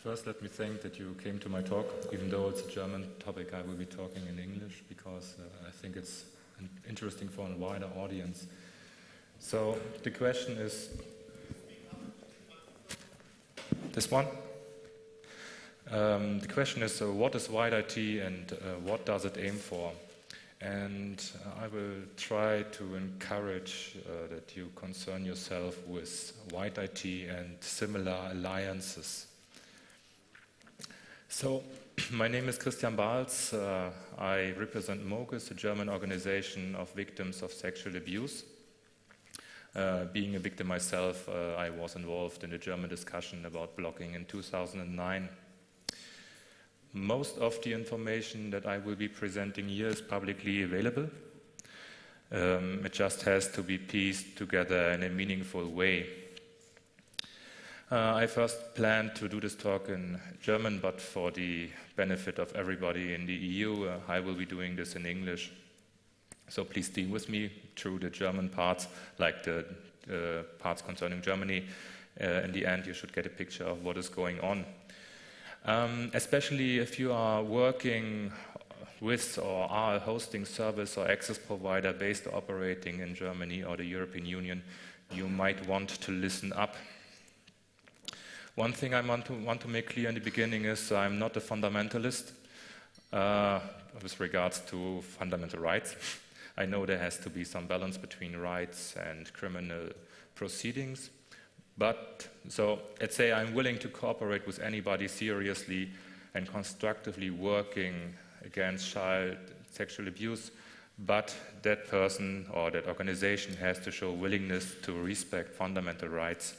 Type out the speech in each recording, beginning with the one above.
First, let me thank that you came to my talk, even though it's a German topic. I will be talking in English because I think it's interesting for a wider audience. So the question is, this one? The question is, what is WhiteIT and what does it aim for? And I will try to encourage that you concern yourself with WhiteIT and similar alliances. So, my name is Bahls. I represent MOGiS, a German organization of victims of sexual abuse. Being a victim myself, I was involved in a German discussion about blocking in 2009. Most of the information that I will be presenting here is publicly available. It just has to be pieced together in a meaningful way. I first planned to do this talk in German, but for the benefit of everybody in the EU, I will be doing this in English. So please deal with me through the German parts, like the parts concerning Germany. In the end, you should get a picture of what is going on. Especially if you are working with or are a hosting service or access provider based or operating in Germany or the European Union, you might want to listen up. One thing I want to make clear in the beginning is I'm not a fundamentalist with regards to fundamental rights. I know there has to be some balance between rights and criminal proceedings. But, so, let's say I'm willing to cooperate with anybody seriously and constructively working against child sexual abuse, but that person or that organization has to show willingness to respect fundamental rights.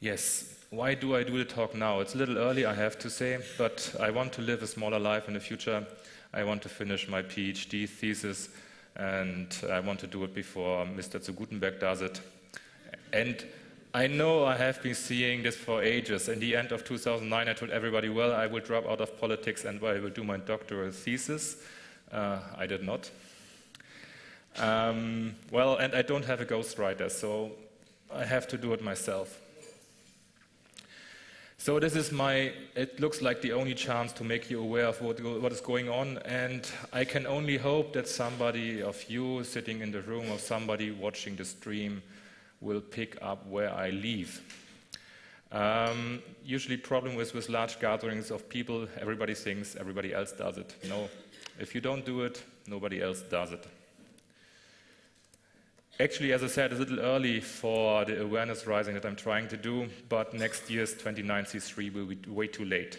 Yes, why do I do the talk now? It's a little early, I have to say, but I want to live a smaller life in the future. I want to finish my PhD thesis, and I want to do it before Mr. zu Gutenberg does it. And I know I have been seeing this for ages. In the end of 2009, I told everybody, well, I will drop out of politics and I will do my doctoral thesis. I did not. Well, and I don't have a ghostwriter, so I have to do it myself. So this is it looks like the only chance to make you aware of what is going on, and I can only hope that somebody of you sitting in the room or somebody watching the stream will pick up where I leave. Usually problem with large gatherings of people, everybody thinks everybody else does it. No, if you don't do it, nobody else does it. Actually, as I said, it's a little early for the awareness rising that I'm trying to do, but next year's 29C3 will be way too late.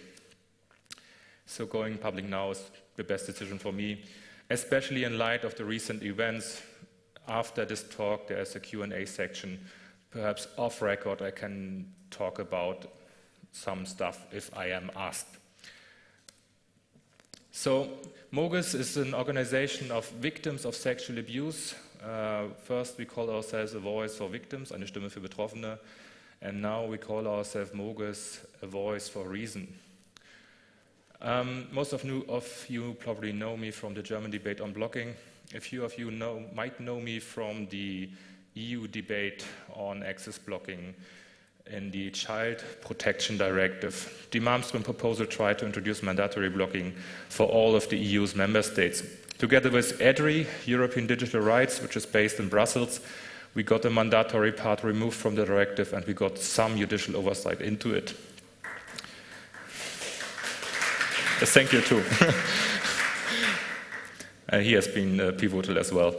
So going public now is the best decision for me, especially in light of the recent events. After this talk, there's a Q&A section. Perhaps off record, I can talk about some stuff if I am asked. So, MOGiS is an organization of victims of sexual abuse. First, we call ourselves a voice for victims, eine Stimme für Betroffene. And now we call ourselves MOGiS, a voice for reason. Most of you probably know me from the German debate on blocking. A few of you might know me from the EU debate on access blocking in the Child Protection Directive. The Malmström proposal tried to introduce mandatory blocking for all of the EU's member states. Together with EDRI, European Digital Rights, which is based in Brussels, we got the mandatory part removed from the directive and we got some judicial oversight into it. Thank you too. He has been pivotal as well.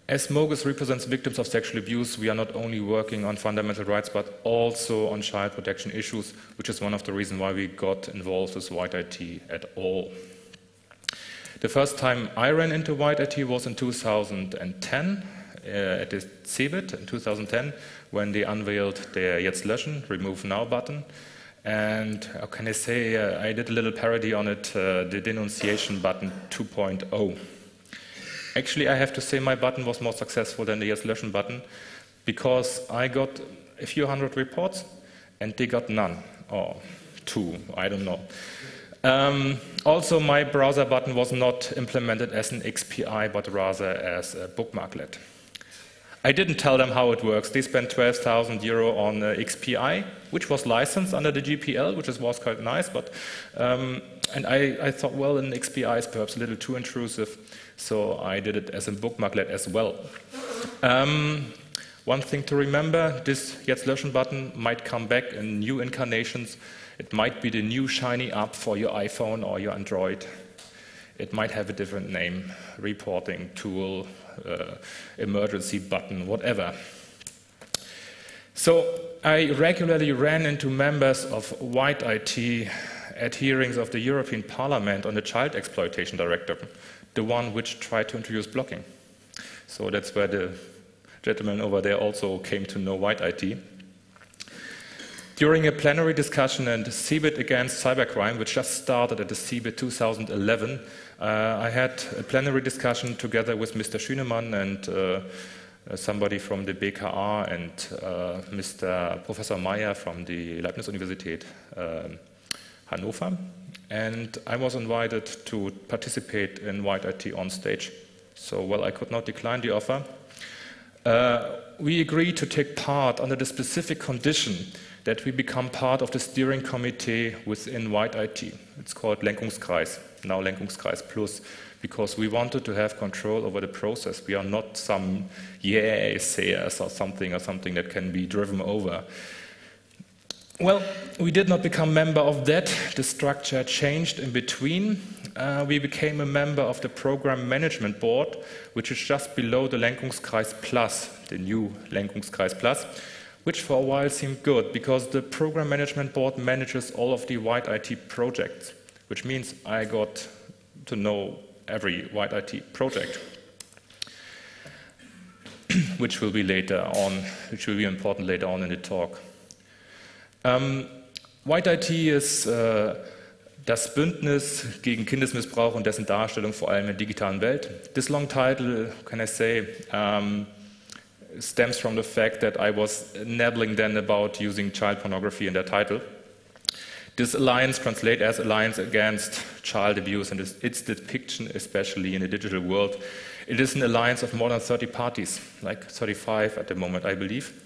As MOGiS represents victims of sexual abuse, we are not only working on fundamental rights, but also on child protection issues, which is one of the reasons why we got involved with WhiteIT at all. The first time I ran into WhiteIT was in 2010, at the CeBIT in 2010, when they unveiled their Jetzt löschen, Remove Now button. And how can I say, I did a little parody on it, the denunciation button 2.0. Actually, I have to say my button was more successful than the Jetzt löschen button because I got a few hundred reports and they got none, or two, I don't know. Also, my browser button was not implemented as an XPI, but rather as a bookmarklet. I didn't tell them how it works. They spent 12,000 euro on XPI, which was licensed under the GPL, which was quite nice. But and I thought, well, an XPI is perhaps a little too intrusive, so I did it as a bookmarklet as well. One thing to remember, this Jetzt löschen button might come back in new incarnations. It might be the new shiny app for your iPhone or your Android. It might have a different name, reporting tool, emergency button, whatever. So I regularly ran into members of WhiteIT at hearings of the European Parliament on the Child Exploitation Directive, the one which tried to introduce blocking. So that's where the gentleman over there also came to know WhiteIT. During a plenary discussion and CeBIT against cybercrime, which just started at the CeBIT 2011, I had a plenary discussion together with Mr. Schünemann and somebody from the BKA and Mr. Professor Meyer from the Leibniz-Universität Hannover. And I was invited to participate in WhiteIT on stage. So, well, I could not decline the offer. We agreed to take part under the specific condition that we become part of the steering committee within WhiteIT. It's called Lenkungskreis, now Lenkungskreis Plus, because we wanted to have control over the process. We are not some sayers or something that can be driven over. Well, we did not become member of that. The structure changed in between. We became a member of the Program Management Board, which is just below the Lenkungskreis Plus, the new Lenkungskreis Plus, which for a while seemed good because the Program Management Board manages all of the WhiteIT projects, which means I got to know every WhiteIT project, which will be important later on in the talk. WhiteIT ist das Bündnis gegen Kindesmissbrauch und dessen Darstellung vor allem in der digitalen Welt. This long title, can I say, stems from the fact that I was nabbling then about using child pornography in their title. This alliance translates as Alliance Against Child Abuse and its depiction, especially in the digital world. It is an alliance of more than 30 parties, like 35 at the moment, I believe.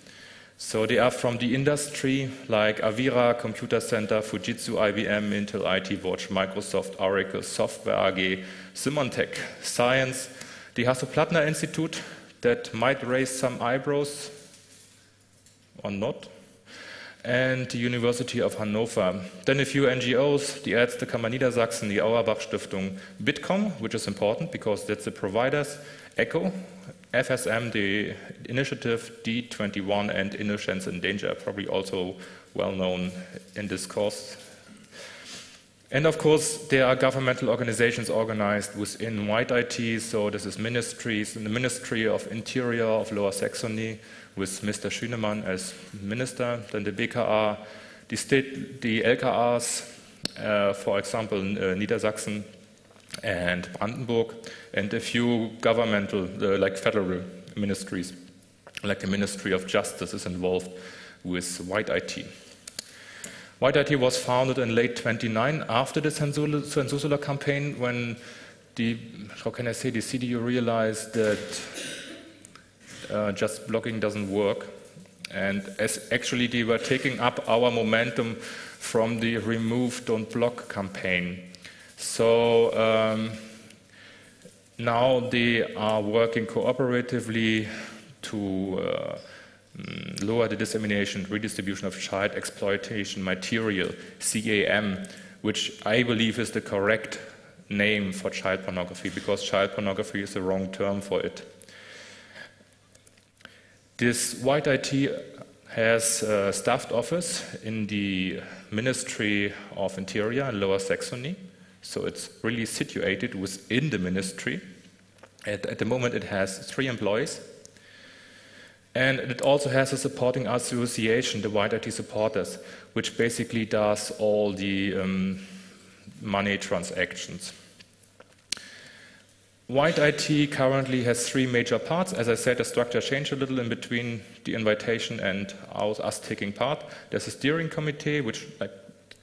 So they are from the industry, like Avira, Computer Center, Fujitsu, IBM, Intel, IT Watch, Microsoft, Oracle, Software AG, Symantec, Science, the Hasso-Plattner Institute, that might raise some eyebrows or not, and the University of Hannover. Then a few NGOs, the Ärztekammer Niedersachsen, the Auerbach Stiftung, Bitkom, which is important because that's the providers, ECHO, FSM, the initiative, D21, and Innocence in Danger, probably also well known in this course. And of course, there are governmental organizations organized within WhiteIT, so this is ministries, in the Ministry of Interior of Lower Saxony, with Mr. Schünemann as minister, then the BKA, the LKAs, for example, Niedersachsen and Brandenburg, and a few governmental, like federal ministries, like the Ministry of Justice is involved with WhiteIT. WhiteIT was founded in late 1929 after the Zensursula campaign, when the CDU realized that just blocking doesn't work. And as actually they were taking up our momentum from the Remove, Don't Block campaign. So now they are working cooperatively to lower the dissemination and redistribution of child exploitation material, CAM, which I believe is the correct name for child pornography, because child pornography is the wrong term for it. This WhiteIT has a staffed office in the Ministry of Interior in Lower Saxony, so it's really situated within the ministry. At the moment it has 3 employees. And it also has a supporting association, the WhiteIT Supporters, which basically does all the money transactions. WhiteIT currently has 3 major parts. As I said, the structure changed a little in between the invitation and us taking part. There's a steering committee, which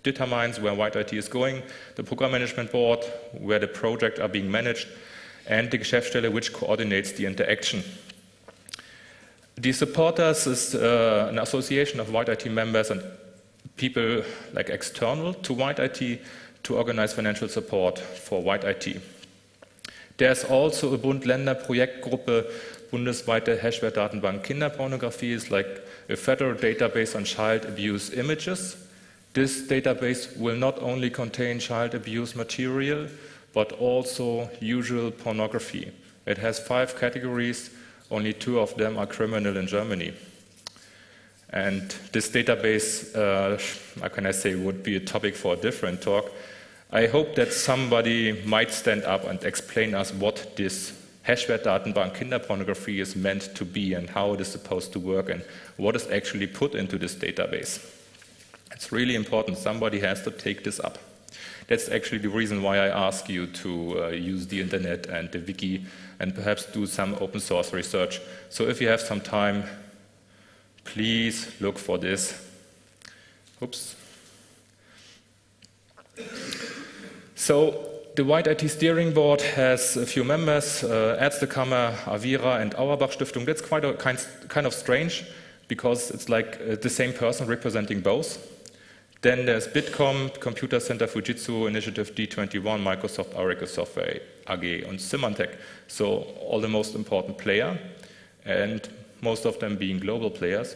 determines where WhiteIT is going, the program management board, where the projects are being managed, and the Geschäftsstelle, which coordinates the interaction. The supporters is an association of WhiteIT members and people like external to WhiteIT to organize financial support for WhiteIT. There's also a Bund-Länder-Projektgruppe, bundesweite Hashware-Datenbank Kinderpornografie, is like a federal database on child abuse images. This database will not only contain child abuse material, but also usual pornography. It has 5 categories, only 2 of them are criminal in Germany. And this database, how can I say, would be a topic for a different talk. I hope that somebody might stand up and explain us what this Hashware-Datenbank Kinderpornography is meant to be and how it is supposed to work and what is actually put into this database. It's really important. Somebody has to take this up. That's actually the reason why I ask you to use the internet and the wiki and perhaps do some open source research. So if you have some time, please look for this. Oops. So the WhiteIT steering board has a few members, Ärztekammer, Avira, and Auerbach Stiftung. That's quite a kind of strange because it's like the same person representing both. Then there's Bitkom, Computer Center Fujitsu, Initiative D21, Microsoft, Oracle Software AG, and Symantec. So all the most important players, and most of them being global players.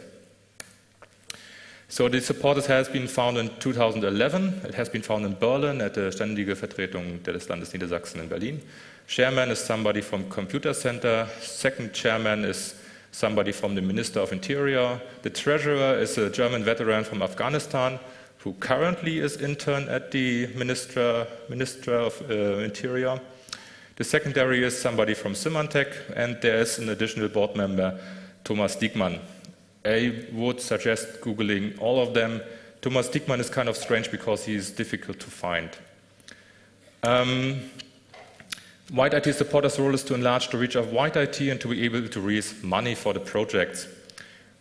So the supporters has been founded in 2011. It has been founded in Berlin at the Ständige Vertretung des Landes Niedersachsen in Berlin. Chairman is somebody from Computer Center. Second chairman is somebody from the Minister of Interior. The treasurer is a German veteran from Afghanistan who currently is intern at the Minister of Interior. The secondary is somebody from Symantec, and there is an additional board member, Thomas Diekmann. I would suggest Googling all of them. Thomas Diekmann is kind of strange because he is difficult to find. WhiteIT supporters' role is to enlarge the reach of WhiteIT and to be able to raise money for the projects.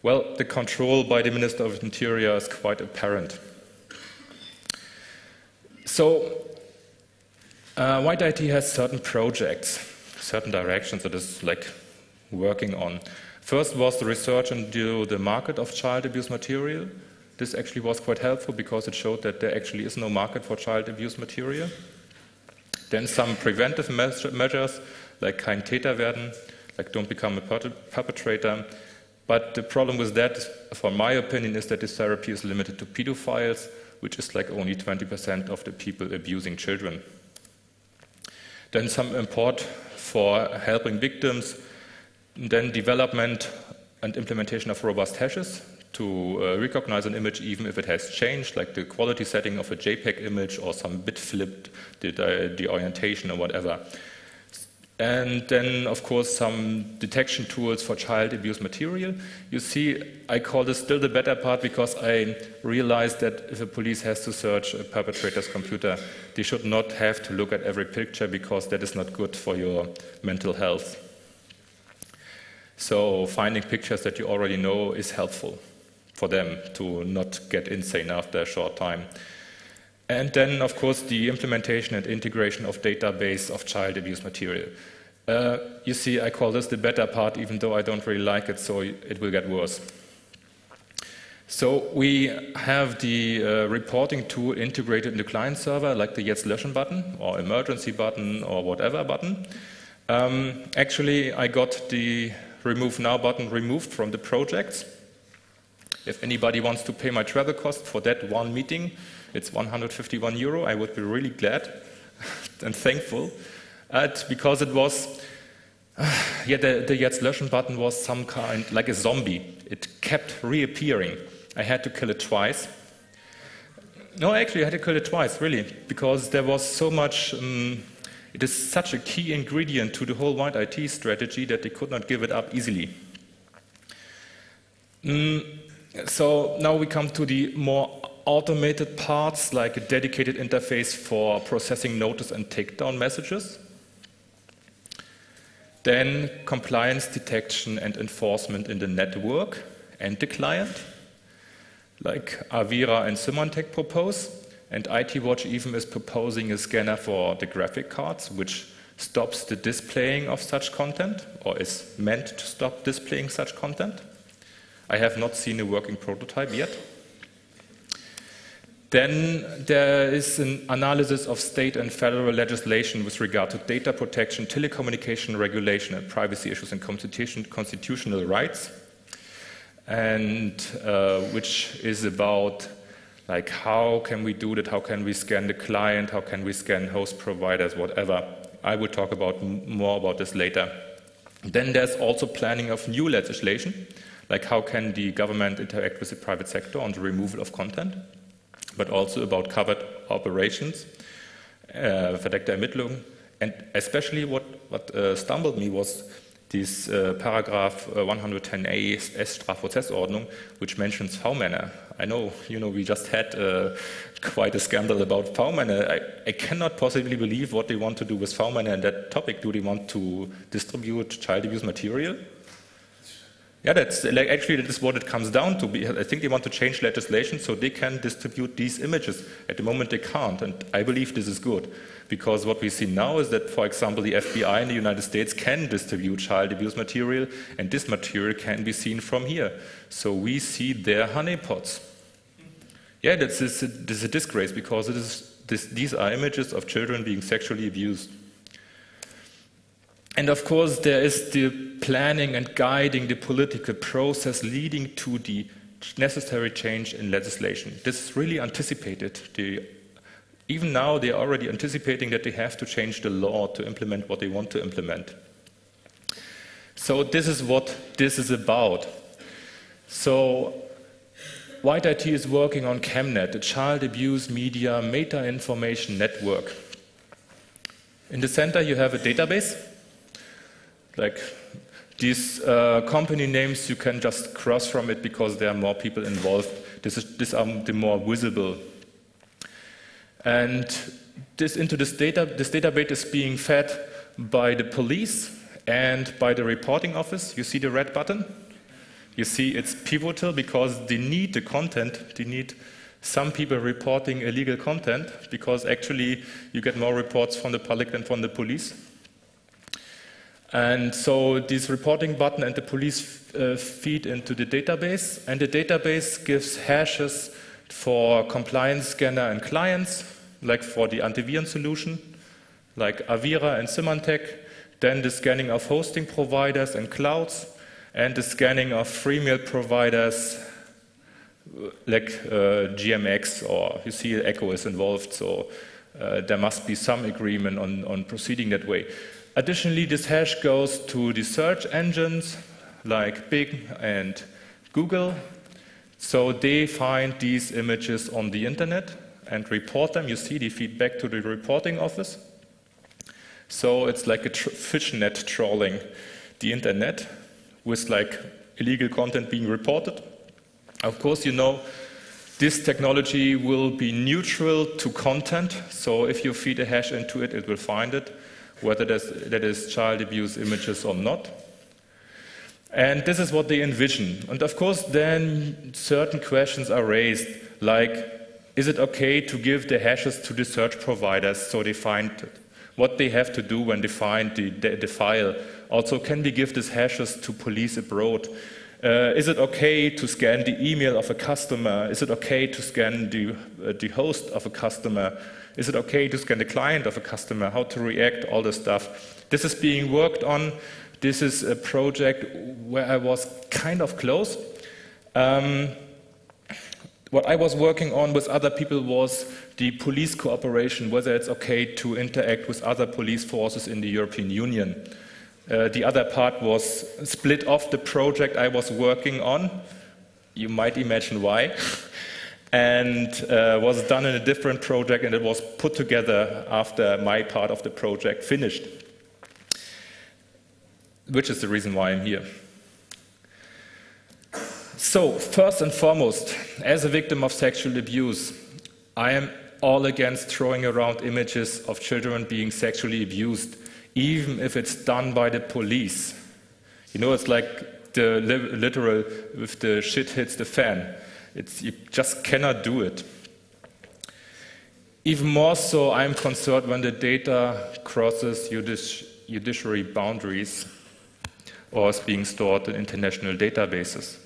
Well, the control by the Minister of Interior is quite apparent. So, WhiteIT has certain projects, certain directions it is like working on. First was the research into the market of child abuse material. This actually was quite helpful because it showed that there actually is no market for child abuse material. Then some preventive measures, like kein Täter werden, like don't become a perpetrator. But the problem with that, for my opinion, is that this therapy is limited to pedophiles, which is like only 20% of the people abusing children. Then some import for helping victims, then development and implementation of robust hashes to recognize an image even if it has changed, like the quality setting of a JPEG image or some bit flipped, the orientation or whatever. And then, of course, some detection tools for child abuse material. You see, I call this still the better part because I realized that if the police has to search a perpetrator's computer, they should not have to look at every picture because that is not good for your mental health. So finding pictures that you already know is helpful for them to not get insane after a short time. And then, of course, the implementation and integration of database of child abuse material. You see, I call this the better part, even though I don't really like it, so it will get worse. So we have the reporting tool integrated in the client server, like the Jetzt löschen button, or emergency button, or whatever button. Actually, I got the Remove Now button removed from the projects. If anybody wants to pay my travel cost for that one meeting, it's 151 euro. I would be really glad and thankful. Because it was, the Jetzt löschen button was some kind, like a zombie. It kept reappearing. I had to kill it twice. No, actually, I had to kill it twice, really, because there was so much, it is such a key ingredient to the whole WhiteIT strategy that they could not give it up easily. So now we come to the more automated parts, like a dedicated interface for processing notice and takedown messages. Then compliance detection and enforcement in the network and the client, like Avira and Symantec propose. And IT Watch even is proposing a scanner for the graphic cards, which stops the displaying of such content, or is meant to stop displaying such content. I have not seen a working prototype yet. Then there is an analysis of state and federal legislation with regard to data protection, telecommunication regulation, and privacy issues and constitutional rights, and which is about like how can we do that, how can we scan the client, how can we scan host providers, whatever. I will talk about more about this later. Then there's also planning of new legislation, like how can the government interact with the private sector on the removal of content, but also about covered operations, verdeckte Ermittlungen. And especially what stumbled me was this paragraph 110a S-Strafprozessordnung, which mentions V-Männer. I know, we just had quite a scandal about V-Männer. I cannot possibly believe what they want to do with V-Männer and that topic. Do they want to distribute child abuse material? Yeah, that's like actually that is what it comes down to. I think they want to change legislation so they can distribute these images. At the moment they can't, and I believe this is good. Because what we see now is that, for example, the FBI in the United States can distribute child abuse material, and this material can be seen from here. So we see their honeypots. Yeah, this is a disgrace because these are images of children being sexually abused. And of course, there is the planning and guiding the political process leading to the necessary change in legislation. This is really anticipated. Even now, they are already anticipating that they have to change the law to implement what they want to implement. So this is what this is about. So WhiteIT is working on ChemNet, a child abuse media meta-information network. In the center, you have a database. Like these company names, you can just cross from it because there are more people involved. These are the more visible. And this database is being fed by the police and by the reporting office. You see the red button? You see it's pivotal because they need the content. They need some people reporting illegal content because actually you get more reports from the public than from the police. And so this reporting button and the police feed into the database, and the database gives hashes for compliance scanner and clients, like for the antiviren solution, like Avira and Symantec, then the scanning of hosting providers and clouds, and the scanning of free-mail providers like GMX, or you see Echo is involved, so there must be some agreement on proceeding that way. Additionally, this hash goes to the search engines like Bing and Google. So they find these images on the internet and report them. You see, they feed back to the reporting office. So it's like a fishnet trawling the internet with like illegal content being reported. Of course, this technology will be neutral to content. So if you feed a hash into it, it will find it, whether that is child abuse images or not. And this is what they envision. And of course, then certain questions are raised, like, is it okay to give the hashes to the search providers so they find what they have to do when they find the file? Also, can we give these hashes to police abroad? Is it okay to scan the email of a customer? Is it okay to scan the host of a customer? Is it okay to scan the client of a customer? How to react, all this stuff. This is being worked on. This is a project where I was kind of close. What I was working on with other people was the police cooperation, whether it's okay to interact with other police forces in the European Union. The other part was split off the project I was working on. You might imagine why. And was done in a different project, and it was put together after my part of the project finished, which is the reason why I'm here. So, first and foremost, as a victim of sexual abuse, I am all against throwing around images of children being sexually abused, even if it's done by the police. It's like the literal, if the shit hits the fan. You just cannot do it. Even more so, I'm concerned when the data crosses judiciary boundaries or is being stored in international databases.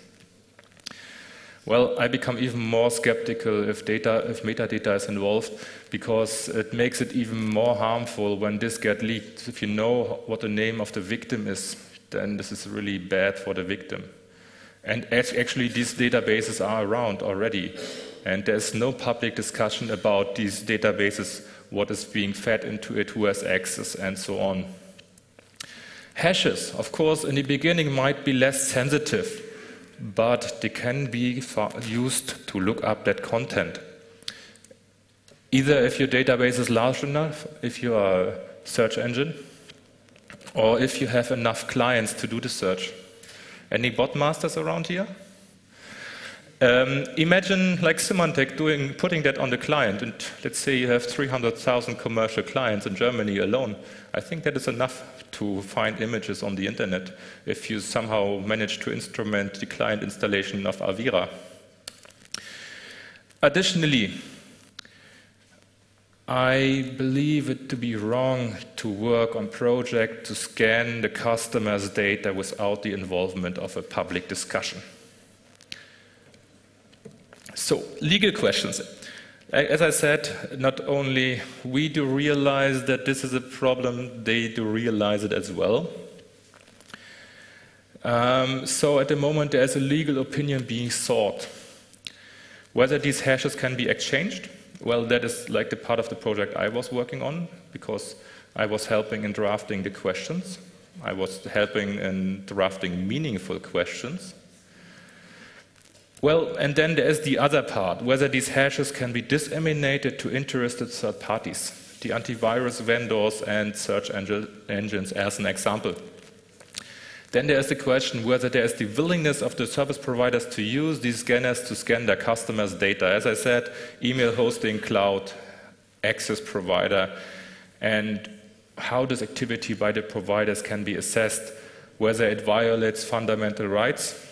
Well, I become even more skeptical if metadata is involved, because it makes it even more harmful when this gets leaked. If you know what the name of the victim is, then this is really bad for the victim. And actually, these databases are around already, and there's no public discussion about these databases, what is being fed into it, who has access, and so on. Hashes, of course, in the beginning might be less sensitive, but they can be used to look up that content. Either if your database is large enough, if you are a search engine, or if you have enough clients to do the search. Any bot masters around here? Imagine like Symantec putting that on the client, and let's say you have 300,000 commercial clients in Germany alone. I think that is enough to find images on the internet if you somehow manage to instrument the client installation of Avira. Additionally, I believe it to be wrong to work on projects to scan the customer's data without the involvement of a public discussion. So, legal questions. As I said, not only we do realize that this is a problem, they do realize it as well. So at the moment there's a legal opinion being sought. Whether these hashes can be exchanged, well, that is like the part of the project I was working on, because I was helping in drafting the questions. I was helping in drafting meaningful questions. Well, and then there's the other part, whether these hashes can be disseminated to interested third parties, the antivirus vendors and search engines as an example. Then there's the question whether there's the willingness of the service providers to use these scanners to scan their customers' data. As I said, email hosting, cloud, access provider, and how this activity by the providers can be assessed, whether it violates fundamental rights.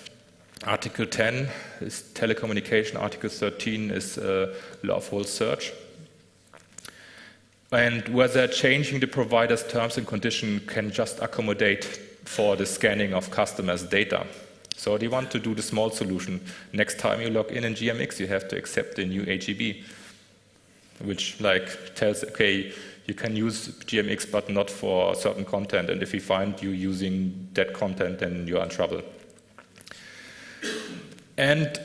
Article 10 is telecommunication, Article 13 is lawful search. And whether changing the provider's terms and conditions can just accommodate for the scanning of customers' data. So they want to do the small solution. Next time you log in GMX, you have to accept the new AGB, which like tells, okay, you can use GMX but not for certain content, and if we find you using that content, then you're in trouble. And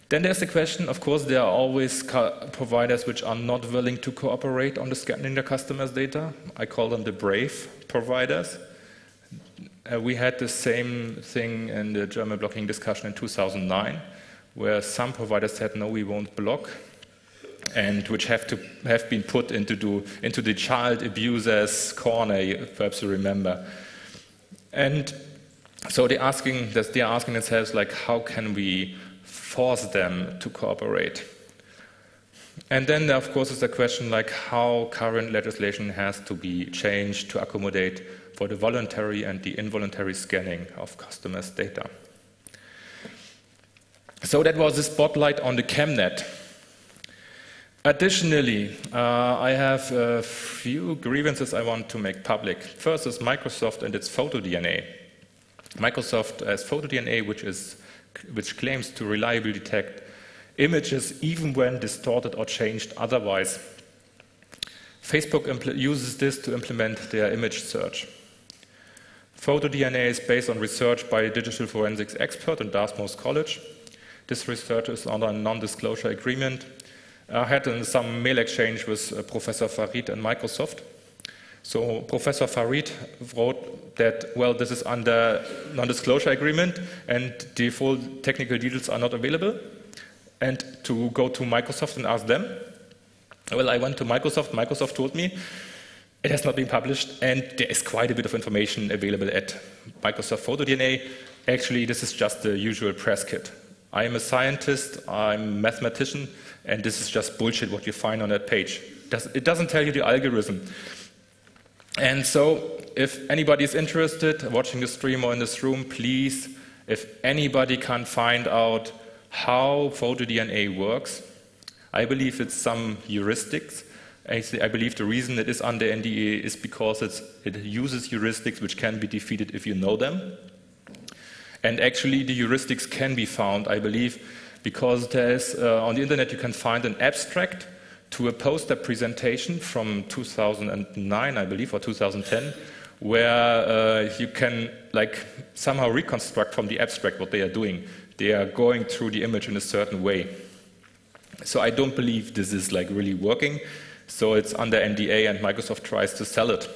then there's the question, of course, there are always providers which are not willing to cooperate on the scanning their customers' data. I call them the brave providers. We had the same thing in the German blocking discussion in 2009, where some providers said, no, we won't block, and which have been put into the child abusers corner, perhaps you remember. And so they're asking themselves, like, how can we force them to cooperate? And then there, of course, is the question, like, how current legislation has to be changed to accommodate for the voluntary and the involuntary scanning of customers' data. So that was the spotlight on the ChemNet. Additionally, I have a few grievances I want to make public. First is Microsoft and its PhotoDNA. Microsoft has PhotoDNA, which claims to reliably detect images even when distorted or changed otherwise. Facebook uses this to implement their image search. PhotoDNA is based on research by a digital forensics expert in Dartmouth College. This research is under a non-disclosure agreement. I had some mail exchange with Professor Farid and Microsoft. So Professor Farid wrote that, well, this is under non-disclosure agreement and the full technical details are not available, and to go to Microsoft and ask them. Well, I went to Microsoft. Microsoft told me it has not been published, and there is quite a bit of information available at Microsoft PhotoDNA. Actually, this is just the usual press kit. I am a scientist, I'm a mathematician, and this is just bullshit what you find on that page. It doesn't tell you the algorithm. And so, if anybody is interested, watching the stream or in this room, please, if anybody can find out how PhotoDNA works, I believe it's some heuristics. I believe the reason it is under NDA is because it uses heuristics which can be defeated if you know them. And actually the heuristics can be found, I believe, because there's, on the internet you can find an abstract to a poster presentation from 2009, I believe, or 2010, where you can somehow reconstruct from the abstract what they are doing. They are going through the image in a certain way. So I don't believe this is really working. So it's under NDA and Microsoft tries to sell it.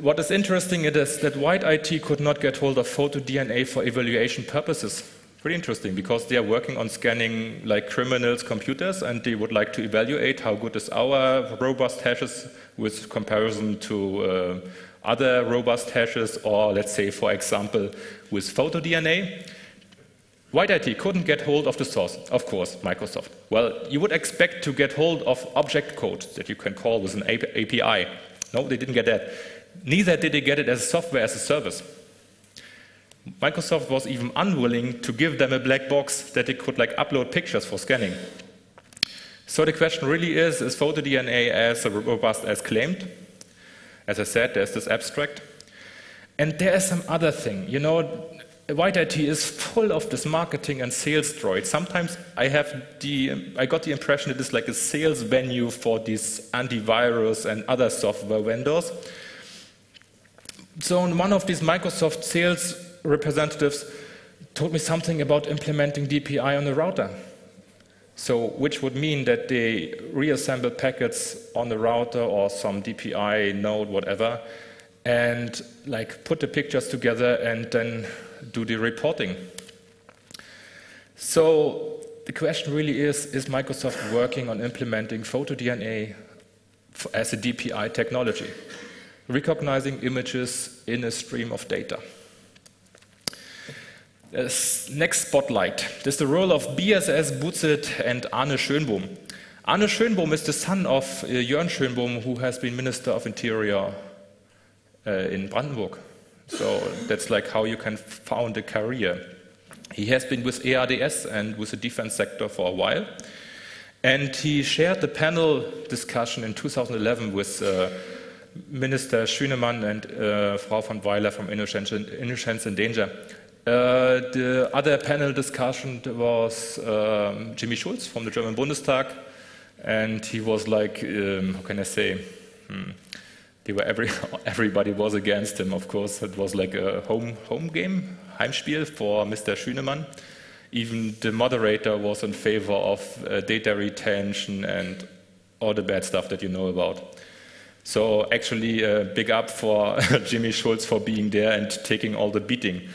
What is interesting is that WhiteIT could not get hold of photo-DNA for evaluation purposes. Pretty interesting, because they are working on scanning criminals' computers, and they would like to evaluate how good is our robust hashes with comparison to other robust hashes, or let's say, for example, with photo-DNA. WhiteIT couldn't get hold of the source, of course, Microsoft. Well, you would expect to get hold of object code that you can call with an API. No, they didn't get that. Neither did they get it as software as a service. Microsoft was even unwilling to give them a black box that they could upload pictures for scanning. So the question really is photo-DNA as robust as claimed? As I said, there's this abstract. And there is some other thing. You know, WhiteIT is full of this marketing and sales droid. Sometimes I got the impression it is like a sales venue for these antivirus and other software vendors. So one of these Microsoft sales representatives told me something about implementing DPI on the router. So, which would mean that they reassemble packets on the router or some DPI node, whatever, and put the pictures together and then do the reporting. So the question really is Microsoft working on implementing photo-DNA as a DPI technology, recognizing images in a stream of data? Next spotlight. This is the role of BSS Butzet and Arne Schönbohm. Arne Schönbohm is the son of Jörn Schönbohm, who has been Minister of Interior in Brandenburg. So that's how you can found a career. He has been with EADS and with the defense sector for a while. And he shared the panel discussion in 2011 with Minister Schünemann and Frau von Weiler from Innocence and Danger. The other panel discussion was Jimmy Schulz from the German Bundestag. And he was how can I say? Everybody was against him, of course. It was like a home game, Heimspiel for Mr. Schünemann. Even the moderator was in favor of data retention and all the bad stuff that you know about. So actually, big up for Jimmy Schulz for being there and taking all the beating.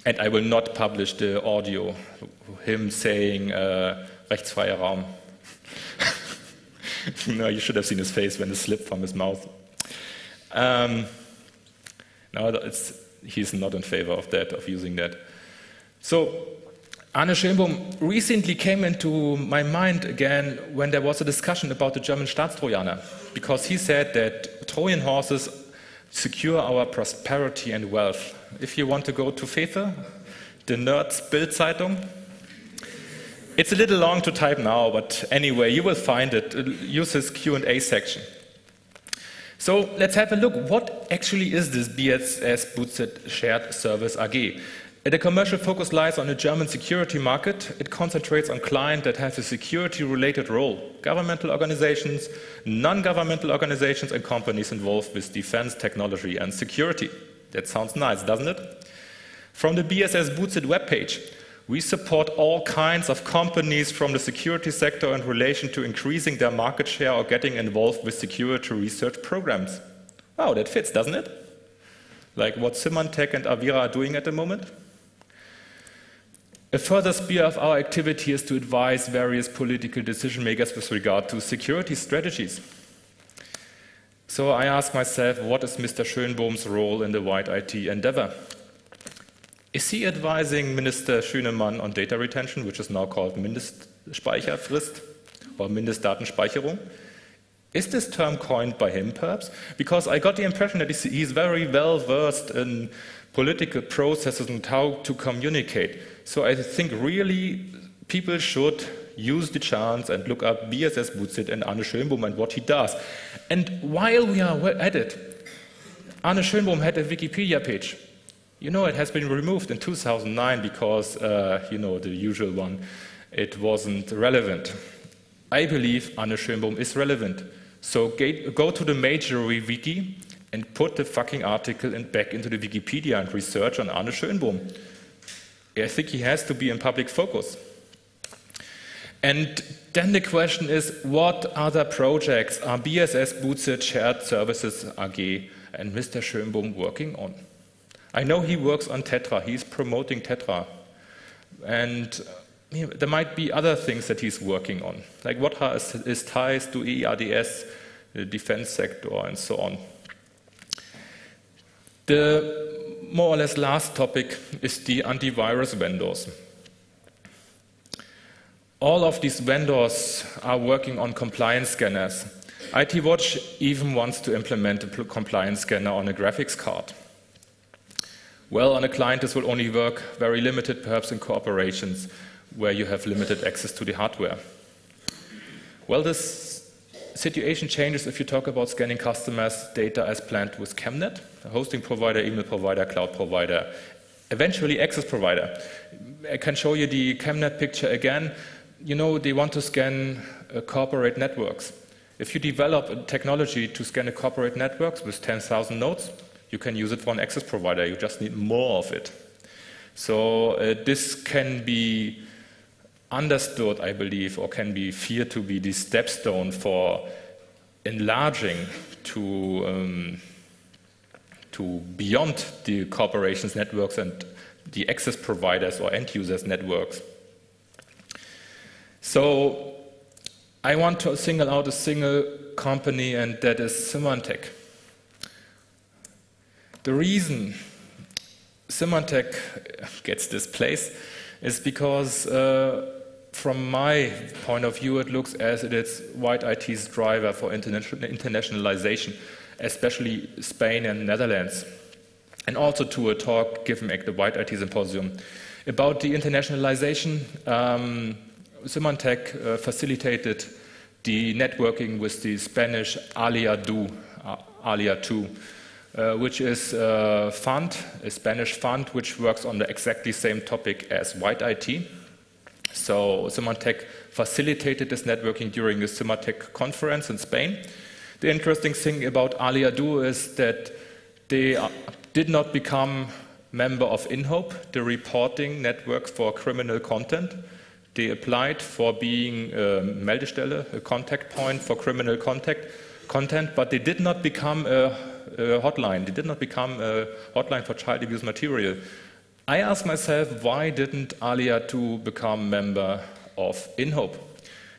And I will not publish the audio, him saying rechtsfreier Raum. No, you should have seen his face when it slipped from his mouth. No, he's not in favor of that, of using that. So, Arne Schönbohm recently came into my mind again when there was a discussion about the German Staatstrojaner, because he said that Trojan horses secure our prosperity and wealth. If you want to go to Fefe, the Nerds Bild-Zeitung, it's a little long to type now, but anyway, you will find it. Use this Q&A section. So let's have a look. What actually is this BSS Butzet Shared Service AG? The commercial focus lies on the German security market. It concentrates on clients that have a security-related role. Governmental organizations, non-governmental organizations, and companies involved with defense, technology, and security. That sounds nice, doesn't it? From the BSS Butzet webpage, we support all kinds of companies from the security sector in relation to increasing their market share or getting involved with security research programs. Wow, that fits, doesn't it? Like what Symantec and Avira are doing at the moment. A further sphere of our activity is to advise various political decision makers with regard to security strategies. So I ask myself, what is Mr. Schönbohm's role in the WhiteIT endeavor? Is he advising Minister Schünemann on data retention, which is now called Mindestspeicherfrist or Mindestdatenspeicherung? Is this term coined by him, perhaps? Because I got the impression that he's very well versed in political processes and how to communicate. So I think really people should use the chance and look up BSS Bootzit and Arne Schönbohm and what he does. And while we are at it, Arne Schönbohm had a Wikipedia page. You know, it has been removed in 2009 because, you know, the usual one, it wasn't relevant. I believe Arne Schönbohm is relevant. So go to the major wiki and put the fucking article back into the Wikipedia and research on Arne Schönbohm. I think he has to be in public focus. And then the question is, what other projects are BSS Bootzit Shared Services AG and Mr. Schönbohm working on? I know he works on Tetra, he's promoting Tetra. And there might be other things that he's working on, like what are his ties to EADS, the defense sector, and so on. The more or less last topic is the antivirus vendors. All of these vendors are working on compliance scanners. IT Watch even wants to implement a compliance scanner on a graphics card. Well, on a client, this will only work very limited, perhaps in corporations where you have limited access to the hardware. Well, this situation changes if you talk about scanning customers' data as planned with ChemNet, a hosting provider, email provider, cloud provider, eventually access provider. I can show you the ChemNet picture again. You know, they want to scan corporate networks. If you develop a technology to scan a corporate networks with 10,000 nodes, you can use it for an access provider. You just need more of it. So this can be understood, I believe, or can be feared to be the stepstone for enlarging to beyond the corporations' networks and the access providers or end users' networks. So I want to single out a single company, and that is Symantec. The reason Symantec gets this place is because from my point of view, it looks as it is WhiteIT's driver for internationalization, especially Spain and Netherlands. And also to a talk given at the WhiteIT Symposium about the internationalization. Symantec facilitated the networking with the Spanish Alia2, which is a fund, a Spanish fund, which works on the exactly same topic as WhiteIT. So Symantec facilitated this networking during the Symantec conference in Spain. The interesting thing about Alia2 is that they did not become member of InHope, the reporting network for criminal content. They applied for being a Meldestelle, a contact point for criminal content, but they did not become a hotline. They did not become a hotline for child abuse material. I asked myself, why didn't Alia2 become member of InHope?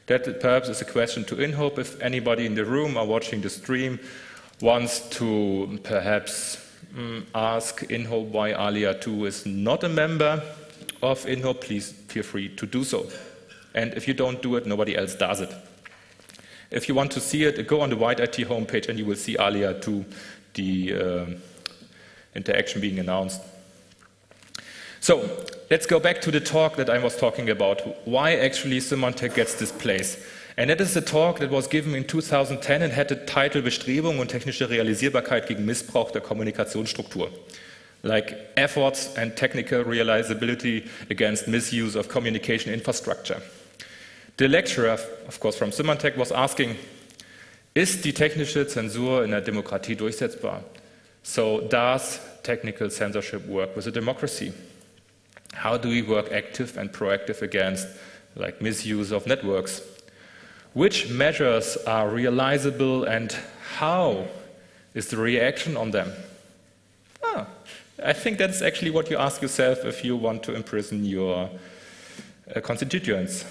That perhaps is a question to InHope. If anybody in the room or watching the stream wants to perhaps ask InHope why Alia2 is not a member of InHope, please feel free to do so. And if you don't do it, nobody else does it. If you want to see it, go on the WhiteIT homepage and you will see Alia2, the interaction being announced. So let's go back to the talk that I was talking about, why actually Symantec gets this place. And that is a talk that was given in 2010 and had the title Bestrebungen und technische Realisierbarkeit gegen Missbrauch der Kommunikationsstruktur. Like efforts and technical realizability against misuse of communication infrastructure. The lecturer, of course from Symantec, was asking, ist die technische Zensur in der Demokratie durchsetzbar? So does technical censorship work with a democracy? How do we work active and proactive against like misuse of networks? Which measures are realizable and how is the reaction on them? I think that's actually what you ask yourself if you want to imprison your constituents.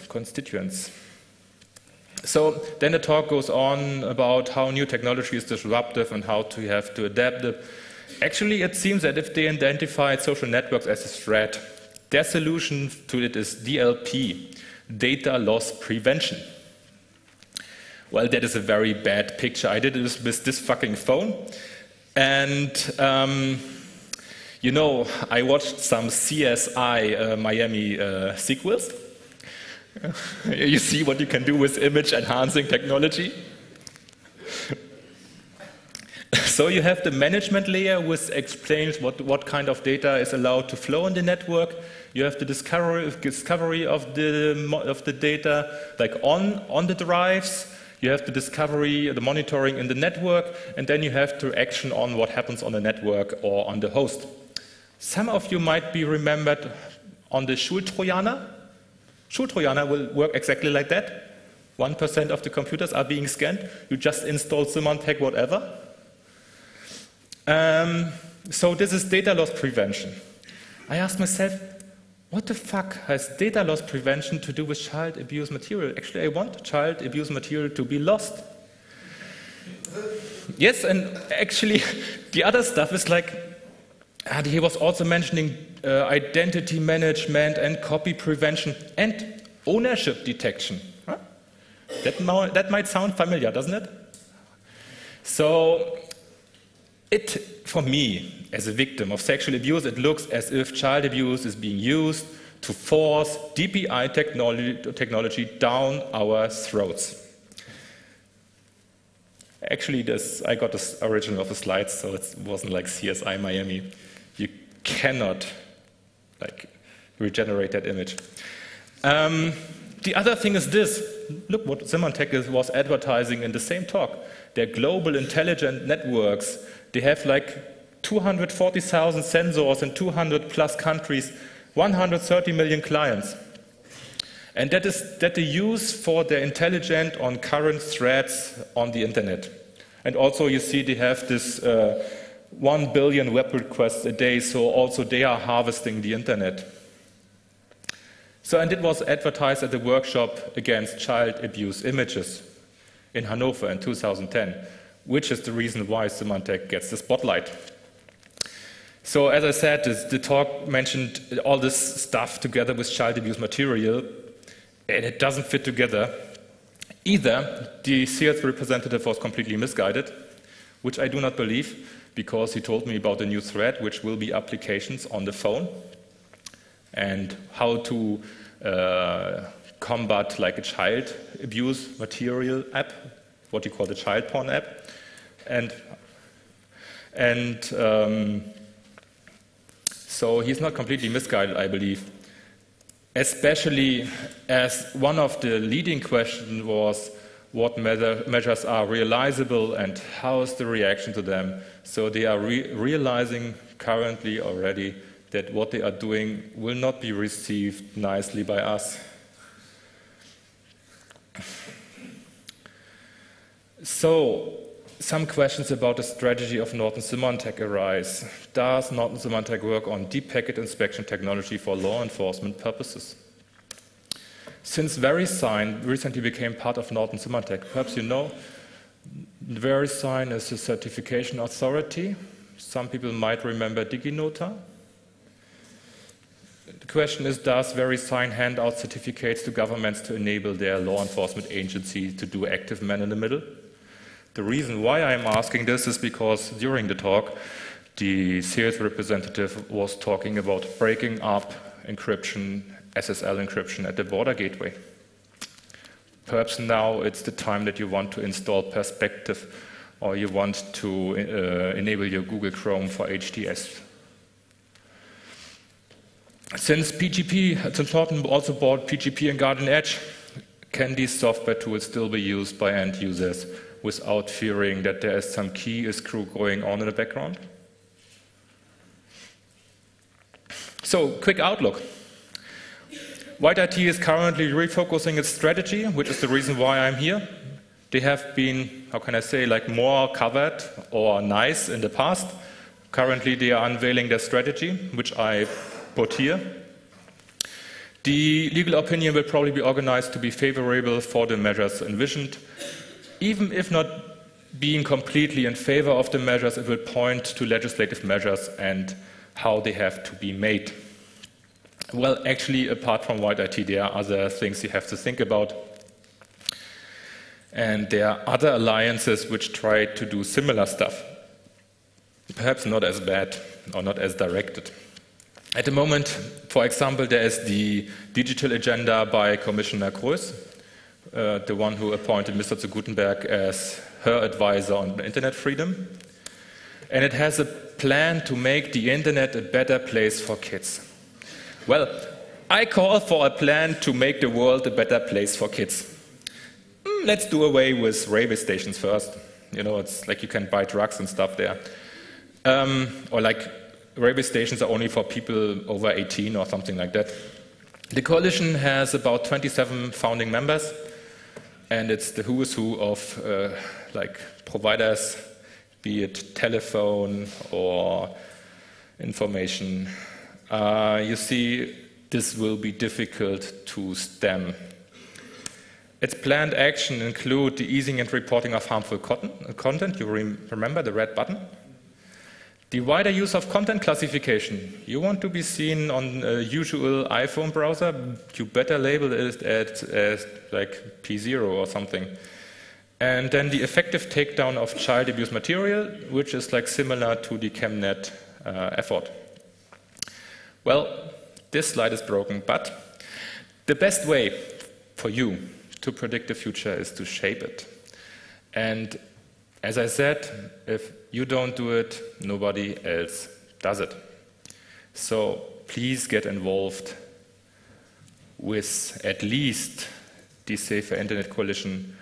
So then the talk goes on about how new technology is disruptive and how you have to adapt it. Actually, it seems that if they identified social networks as a threat, their solution to it is DLP, data loss prevention. Well, that is a very bad picture. I did this with this fucking phone. And you know, I watched some CSI Miami sequels. You see what you can do with image enhancing technology? So you have the management layer, which explains what kind of data is allowed to flow in the network. You have the discovery of the data, like on the drives. You have the discovery, the monitoring in the network, and then you have to action on what happens on the network or on the host. Some of you might be remembered on the Schultrojaner. Schultrojaner will work exactly like that. 1% of the computers are being scanned. You just install Symantec, whatever. So this is data loss prevention. I asked myself, what the fuck has data loss prevention to do with child abuse material? Actually, I want child abuse material to be lost. Yes, and actually, the other stuff is like, he was also mentioning identity management and copy prevention and ownership detection. Huh? That might sound familiar, doesn't it? So, for me, as a victim of sexual abuse, it looks as if child abuse is being used to force DPI technology down our throats. Actually, I got this original of the slides, so it wasn't like CSI Miami. You cannot regenerate that image. The other thing is this. Look what Symantec was advertising in the same talk. Their global intelligent networks, they have like 240,000 sensors in 200 plus countries, 130 million clients. And that they use for their intelligence on current threats on the internet. And also you see they have this 1 billion web requests a day, so also they are harvesting the internet. So, and it was advertised at the workshop against child abuse images in Hanover in 2010, which is the reason why Symantec gets the spotlight. So, as I said, the talk mentioned all this stuff together with child abuse material, and it doesn't fit together. Either the sales representative was completely misguided, which I do not believe, because he told me about a new threat, which will be applications on the phone, and how to combat like a child abuse material app, what you call the child porn app, so he's not completely misguided, I believe. Especially as one of the leading questions was what measures are realizable and how is the reaction to them. So they are realizing currently already that what they are doing will not be received nicely by us. So, some questions about the strategy of Norton Symantec arise. Does Norton Symantec work on deep packet inspection technology for law enforcement purposes? Since VeriSign recently became part of Norton Symantec, perhaps you know, VeriSign is a certification authority. Some people might remember DigiNota. The question is, does VeriSign hand out certificates to governments to enable their law enforcement agency to do active man-in-the-middle? The reason why I'm asking this is because during the talk, the sales representative was talking about breaking up encryption, SSL encryption at the border gateway. Perhaps now it's the time that you want to install Perspective or you want to enable your Google Chrome for HTS. Since Norton also bought PGP and Garden Edge, can these software tools still be used by end users without fearing that there is some key screw going on in the background? So, quick outlook. WhiteIT is currently refocusing its strategy, which is the reason why I'm here. They have been, how can I say, like more covered or nice in the past. Currently, they are unveiling their strategy, which I put here. The legal opinion will probably be organized to be favorable for the measures envisioned. Even if not being completely in favor of the measures, it will point to legislative measures and how they have to be made. Well, actually, apart from WhiteIT, there are other things you have to think about. And there are other alliances which try to do similar stuff. Perhaps not as bad or not as directed. At the moment, for example, there is the digital agenda by Commissioner Kroes, the one who appointed Mr. zu Gutenberg as her advisor on internet freedom. And it has a plan to make the internet a better place for kids. Well, I call for a plan to make the world a better place for kids. Let's do away with railway stations first. You know, it's like you can buy drugs and stuff there. Or like railway stations are only for people over 18 or something like that. The coalition has about 27 founding members, and it's the who's who of like providers, be it telephone or information. You see, this will be difficult to stem. Its planned action include the easing and reporting of harmful content. You remember the red button? The wider use of content classification. You want to be seen on a usual iPhone browser, you better label it as like P0 or something. And then the effective takedown of child abuse material, which is like similar to the ChemNet effort. Well, this slide is broken, but the best way for you to predict the future is to shape it. And as I said, if you don't do it, nobody else does it. So please get involved with at least the Safer Internet Coalition.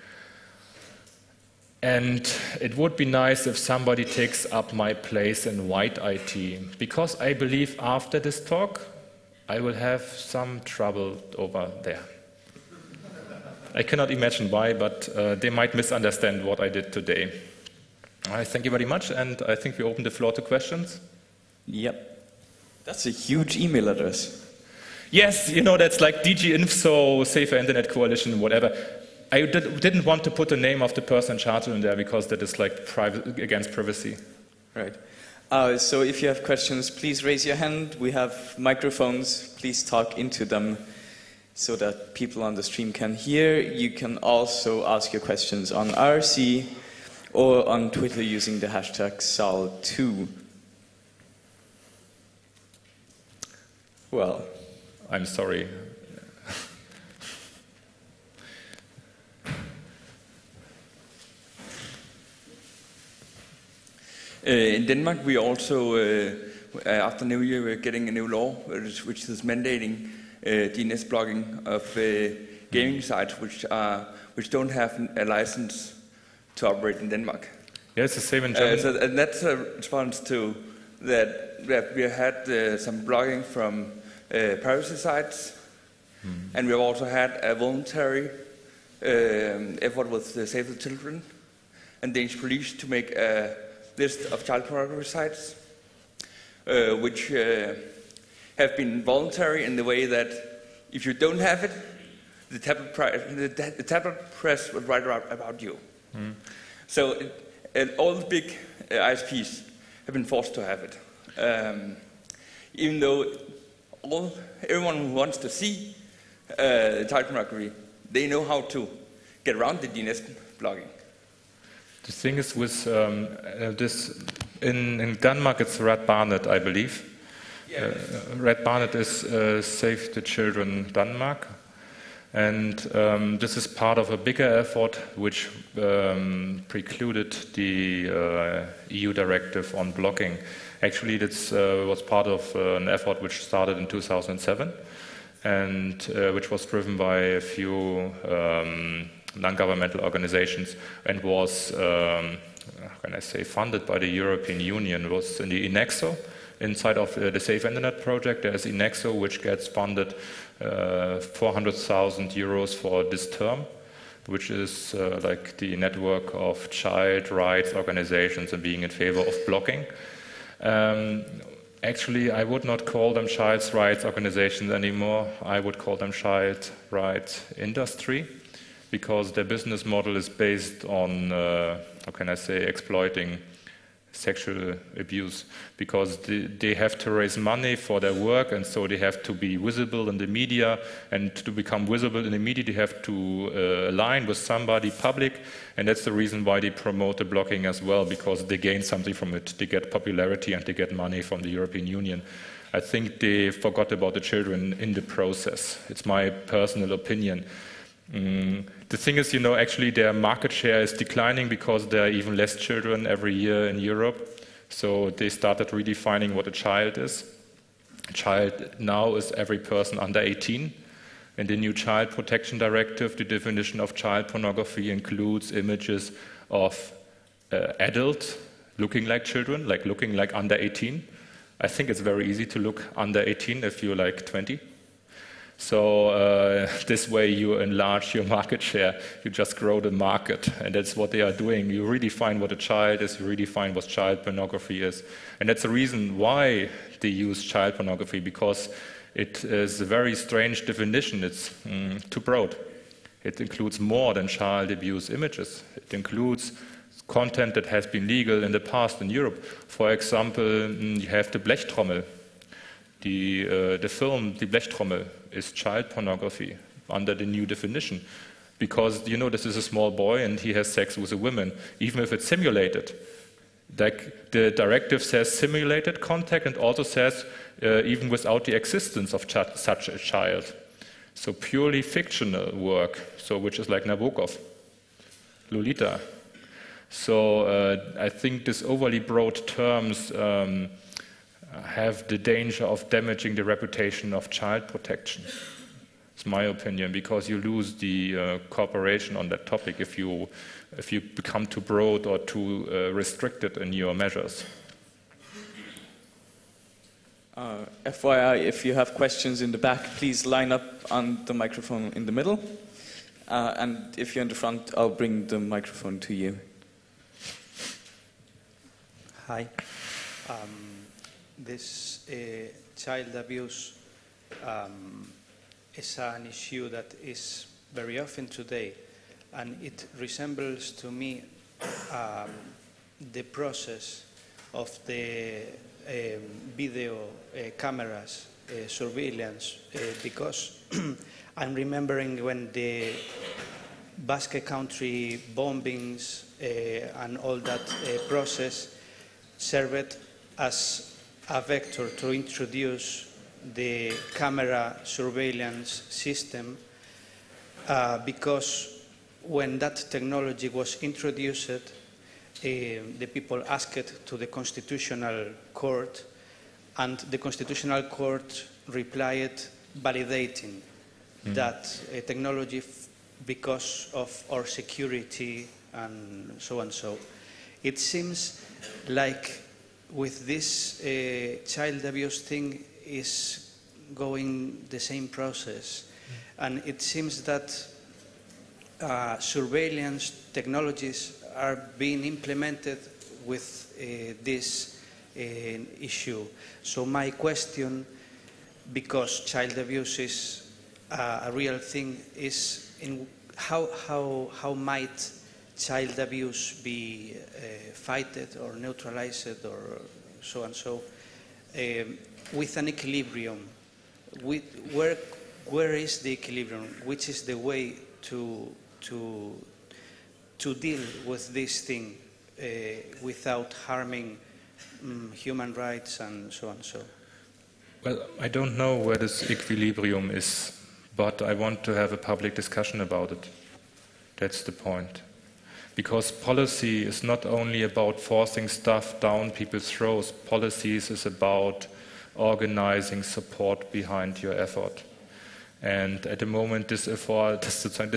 And it would be nice if somebody takes up my place in WhiteIT, because I believe after this talk, I will have some trouble over there. I cannot imagine why, but they might misunderstand what I did today. I thank you very much, and I think we open the floor to questions. Yep. That's a huge email address. Yes, you know, that's like DG Info, Safer Internet Coalition, whatever. I didn't want to put the name of the person in charge in there because that is like against privacy. Right. So if you have questions, please raise your hand. We have microphones. Please talk into them so that people on the stream can hear. You can also ask your questions on IRC or on Twitter using the hashtag SAL2. Well, I'm sorry. In Denmark, we also, after New Year, we're getting a new law which is mandating DNS blocking of gaming sites which don't have a license to operate in Denmark. Yeah, it's the same in Germany. And that's a response to that we had some blocking from privacy sites, and we've also had a voluntary effort with Save the Children and Danish police to make a list of child pornography sites, which have been voluntary in the way that if you don't have it, the tablet press will write about you. So all the big ISPs have been forced to have it, even though everyone who wants to see child pornography, they know how to get around the DNS blocking. The thing is with this, in Denmark it's Red Barnet, I believe. Yeah. Red Barnet is Save the Children Denmark. And this is part of a bigger effort which precluded the EU directive on blocking. Actually, this was part of an effort which started in 2007 and which was driven by a few non-governmental organizations and was, how can I say, funded by the European Union. It was in the INEXO. Inside of the Safe Internet project, there is INEXO, which gets funded 400,000 euros for this term, which is like the network of child rights organizations and being in favor of blocking. Actually, I would not call them child rights organizations anymore. I would call them child rights industry, because their business model is based on, how can I say, exploiting sexual abuse, because they have to raise money for their work, and so they have to be visible in the media, and to become visible in the media they have to align with somebody public, and that's the reason why they promote the blocking as well, because they gain something from it. They get popularity and they get money from the European Union. I think they forgot about the children in the process. It's my personal opinion. The thing is, actually their market share is declining because there are even less children every year in Europe. So they started redefining what a child is. A child now is every person under 18. In the new Child Protection Directive, the definition of child pornography includes images of adults looking like children, like looking like under 18. I think it's very easy to look under 18 if you're like 20. So this way you enlarge your market share, you just grow the market, and that's what they are doing. You redefine what a child is, you redefine what child pornography is. And that's the reason why they use child pornography, because it is a very strange definition. It's too broad. It includes more than child abuse images. It includes content that has been legal in the past in Europe. For example, you have the Blechtrommel. The film, Die Blechtrommel, is child pornography under the new definition. Because, this is a small boy and he has sex with a woman, even if it's simulated. Like the directive says simulated contact and also says even without the existence of such a child. So purely fictional work, so which is like Nabokov, Lolita. So I think these overly broad terms have the danger of damaging the reputation of child protection. It's my opinion, because you lose the cooperation on that topic if you become too broad or too restricted in your measures. FYI, if you have questions in the back, please line up on the microphone in the middle. And if you're in the front, I'll bring the microphone to you. Hi. This child abuse is an issue that is very often today, and it resembles to me the process of the video cameras surveillance, because I'm remembering when the Basque Country bombings and all that process served as a vector to introduce the camera surveillance system, because when that technology was introduced, the people asked to the Constitutional Court, and the Constitutional Court replied validating that technology because of our security and so and so. It seems like with this child abuse thing is going the same process, and it seems that surveillance technologies are being implemented with this issue. So my question, because child abuse is a real thing, is how might child abuse be fighted or neutralized or so and so with an equilibrium? Where is the equilibrium? Which is the way to deal with this thing without harming human rights and so and so? Well, I don't know where this equilibrium is, but I want to have a public discussion about it. That's the point. Because policy is not only about forcing stuff down people's throats. Policies is about organizing support behind your effort. And at the moment, this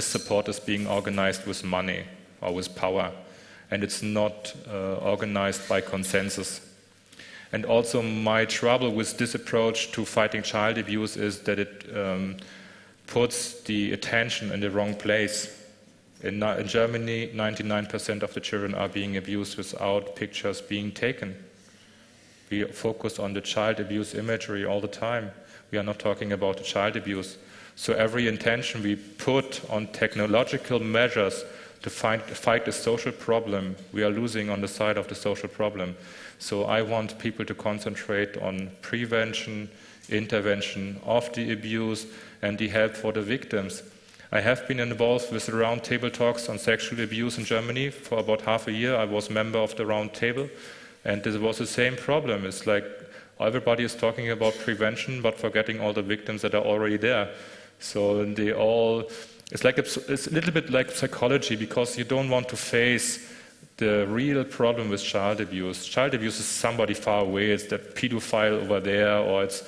support is being organized with money or with power. And it's not organized by consensus. And also my trouble with this approach to fighting child abuse is that it puts the attention in the wrong place. In Germany, 99% of the children are being abused without pictures being taken. We focus on the child abuse imagery all the time. We are not talking about the child abuse. So every intention we put on technological measures to fight a social problem, we are losing on the side of the social problem. So I want people to concentrate on prevention, intervention of the abuse, and the help for the victims. I have been involved with the roundtable talks on sexual abuse in Germany for about half a year. I was member of the roundtable, and this was the same problem. It's like Everybody is talking about prevention, but forgetting all the victims that are already there. So they all, it's a little bit like psychology, because you don't want to face the real problem with child abuse. Child abuse is somebody far away. It's that pedophile over there, or it's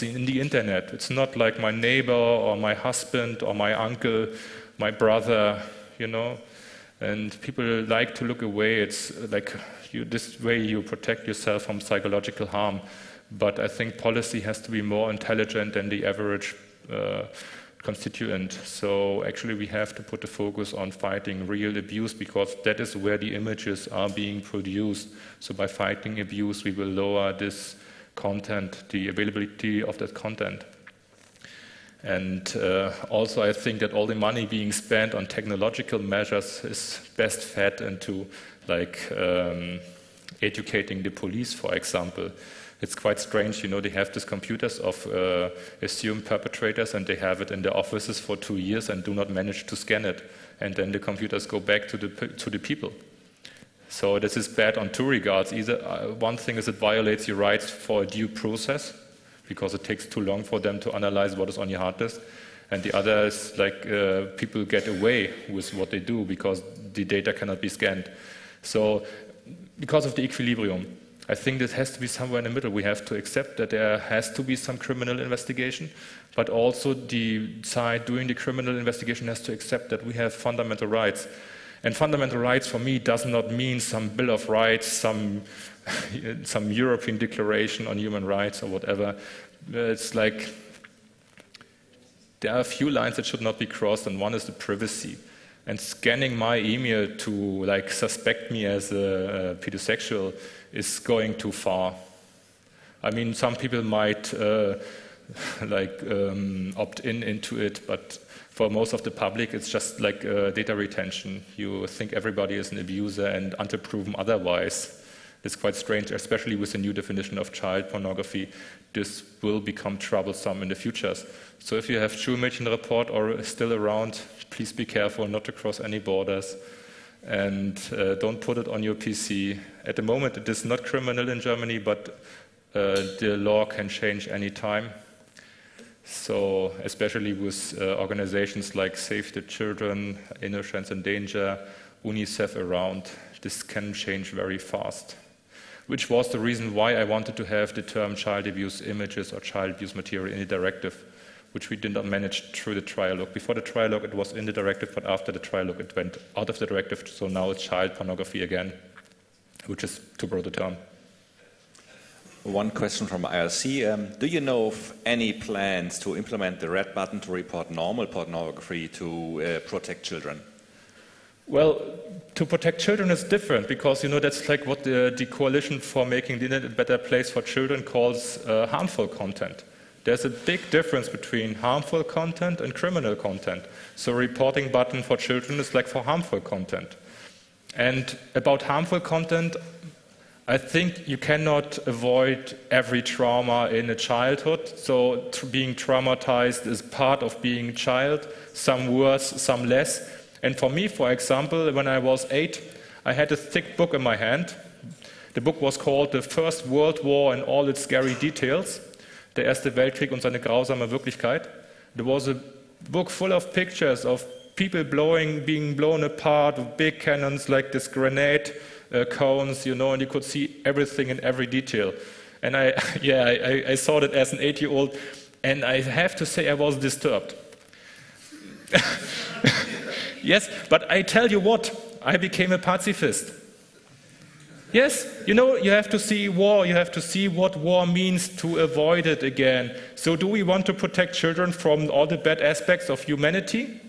in the internet. It's not like my neighbor or my husband or my uncle, my brother, you know. And people like to look away. It's like this way you protect yourself from psychological harm. But I think policy has to be more intelligent than the average constituent. So actually we have to put the focus on fighting real abuse, because that is where the images are being produced. So by fighting abuse, we will lower this content, the availability of that content. And also I think that all the money being spent on technological measures is best fed into like educating the police, for example. It's quite strange, you know, they have these computers of assumed perpetrators, and they have it in their offices for 2 years and do not manage to scan it. And then the computers go back to the people. So this is bad on two regards. Either one thing is it violates your rights for a due process, because it takes too long for them to analyze what is on your hard disk. And the other is like people get away with what they do because the data cannot be scanned. So because of the equilibrium, I think this has to be somewhere in the middle. We have to accept that there has to be some criminal investigation, but also the side doing the criminal investigation has to accept that we have fundamental rights. And fundamental rights for me does not mean some Bill of Rights, some European Declaration on Human Rights or whatever. It's like there are a few lines that should not be crossed, and one is the privacy. And scanning my email to like suspect me as a pedosexual is going too far. I mean, some people might opt into it, but for most of the public, it's just like data retention. You think everybody is an abuser, and until proven otherwise, it's quite strange, especially with the new definition of child pornography. This will become troublesome in the future. So if you have Schulmädchen report or still around, please be careful not to cross any borders, and don't put it on your PC. At the moment, it is not criminal in Germany, but the law can change any time. So especially with organizations like Save the Children, Innocence in Danger, UNICEF around, this can change very fast. Which was the reason why I wanted to have the term child abuse images or child abuse material in the directive, which we did not manage through the trialogue. Before the trialogue, it was in the directive, but after the trialogue, it went out of the directive, so now it's child pornography again, which is too broad a term. One question from IRC. Do you know of any plans to implement the red button to report normal pornography to protect children? Well, to protect children is different, because, you know, that's like what the Coalition for Making the Internet a Better Place for Children calls harmful content. There's a big difference between harmful content and criminal content. So a reporting button for children is like for harmful content. And about harmful content, I think you cannot avoid every trauma in a childhood. So being traumatized is part of being a child, some worse, some less. And for me, for example, when I was 8, I had a thick book in my hand. The book was called The First World War in All Its Scary Details. Der Erste Weltkrieg und seine grausame Wirklichkeit. There was a book full of pictures of people being blown apart with big cannons like this grenade cones, you know, and you could see everything in every detail. And I saw that as an 8-year-old, and I have to say I was disturbed. Yes, but I tell you what, I became a pacifist. Yes, you know, you have to see war, you have to see what war means to avoid it again. So do we want to protect children from all the bad aspects of humanity?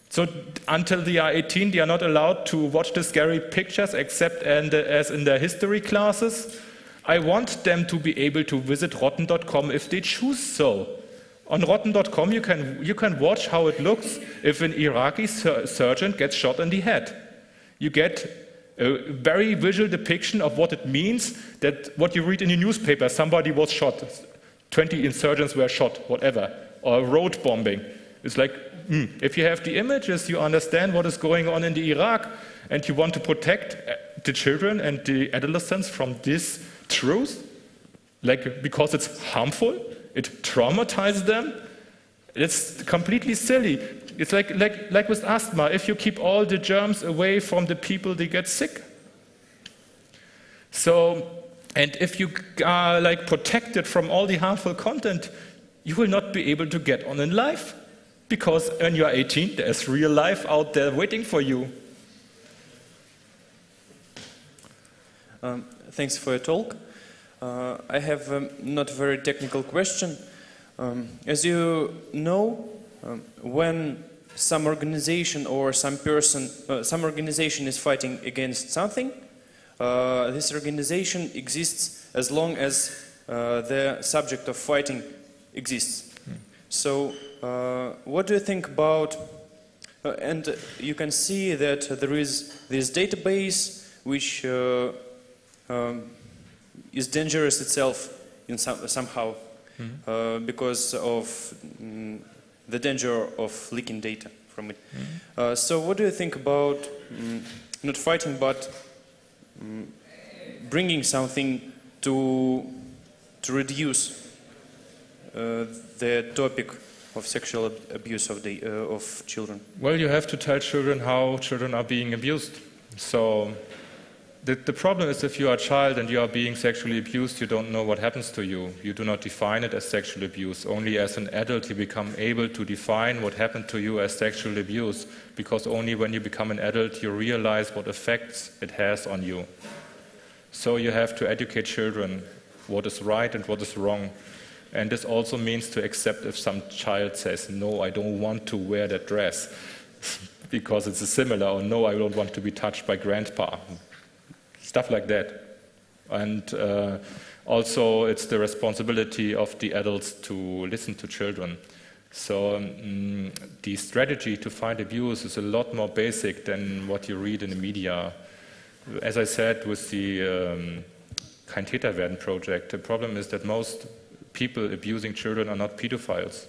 So until they are 18, they are not allowed to watch the scary pictures except as in their history classes? I want them to be able to visit rotten.com if they choose so. On rotten.com you can watch how it looks if an Iraqi sergeant gets shot in the head. You get a very visual depiction of what it means, that what you read in the newspaper, somebody was shot, 20 insurgents were shot, whatever, or road bombing. It's like, if you have the images, you understand what is going on in the Iraq, and you want to protect the children and the adolescents from this truth, Like, because it's harmful, it traumatizes them. It's completely silly. It's like with asthma. If you keep all the germs away from the people, they get sick. So, and if you are like protected from all the harmful content, you will not be able to get on in life. Because when you are 18, there's real life out there waiting for you. Thanks for your talk. I have a not very technical question. As you know, when some organization or some person, some organization is fighting against something, this organization exists as long as the subject of fighting exists. So, what do you think about, and you can see that there is this database which is dangerous itself in somehow because of the danger of leaking data from it. So what do you think about not fighting but bringing something to reduce the topic of sexual abuse of children? Well, you have to tell children how children are being abused. So the problem is if you are a child and you are being sexually abused, you don't know what happens to you. You do not define it as sexual abuse. Only as an adult you become able to define what happened to you as sexual abuse, because only when you become an adult you realize what effects it has on you. So you have to educate children what is right and what is wrong. And this also means to accept if some child says, no, I don't want to wear that dress because it's similar, or no, I don't want to be touched by grandpa. Stuff like that. And also it's the responsibility of the adults to listen to children. So the strategy to fight abuse is a lot more basic than what you read in the media. As I said with the Kein Täter werden project, the problem is that most people abusing children are not pedophiles.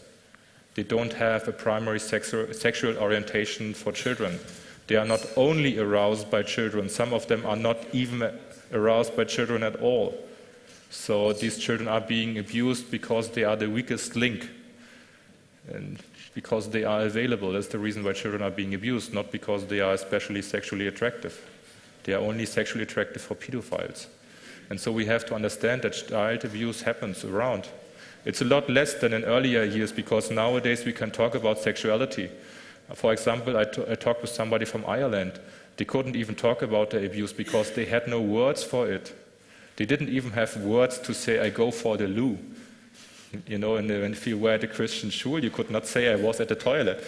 They don't have a primary sexual orientation for children. They are not only aroused by children, some of them are not even aroused by children at all. So these children are being abused because they are the weakest link and because they are available. That's the reason why children are being abused, not because they are especially sexually attractive. They are only sexually attractive for pedophiles. And so we have to understand that child abuse happens around. It's a lot less than in earlier years because nowadays we can talk about sexuality. For example, I talked with somebody from Ireland. They couldn't even talk about their abuse because they had no words for it. They didn't even have words to say, I go for the loo. You know, and if you were at a Christian school, you could not say, I was at the toilet.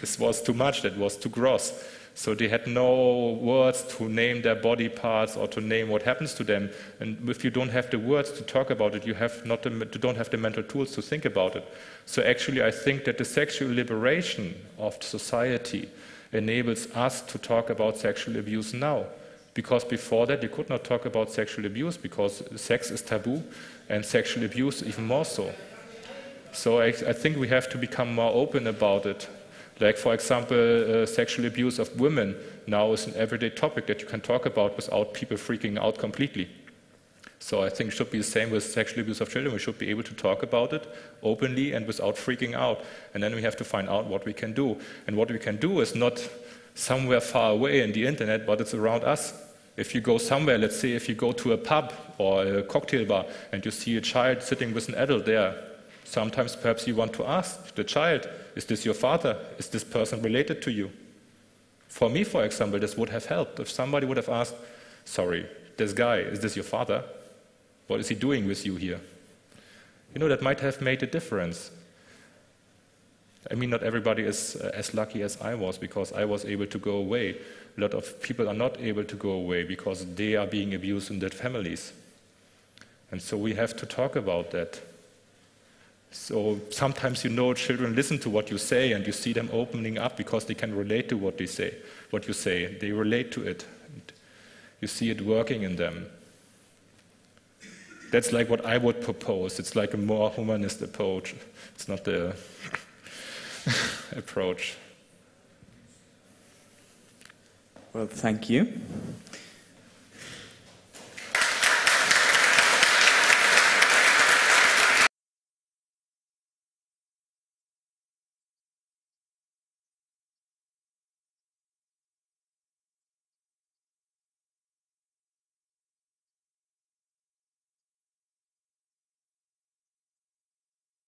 This was too much, that was too gross. So they had no words to name their body parts or to name what happens to them. And if you don't have the words to talk about it, you don't have the mental tools to think about it. So actually I think that the sexual liberation of society enables us to talk about sexual abuse now. Because before that you could not talk about sexual abuse because sex is taboo and sexual abuse even more so. So I think we have to become more open about it. Like, for example, sexual abuse of women now is an everyday topic that you can talk about without people freaking out completely. So I think it should be the same with sexual abuse of children. We should be able to talk about it openly and without freaking out. And then we have to find out what we can do. And what we can do is not somewhere far away in the internet, but it's around us. If you go somewhere, let's say if you go to a pub or a cocktail bar and you see a child sitting with an adult there, sometimes perhaps you want to ask the child, is this your father? Is this person related to you? For me, for example, this would have helped. If somebody would have asked, sorry, this guy, is this your father? What is he doing with you here? You know, that might have made a difference. I mean, not everybody is as lucky as I was because I was able to go away. A lot of people are not able to go away because they are being abused in their families. And so we have to talk about that. So sometimes you know children listen to what you say and you see them opening up because they can relate to what they say, what you say. They relate to it. And you see it working in them. That's like what I would propose. It's like a more humanist approach. It's not the approach. Well, thank you.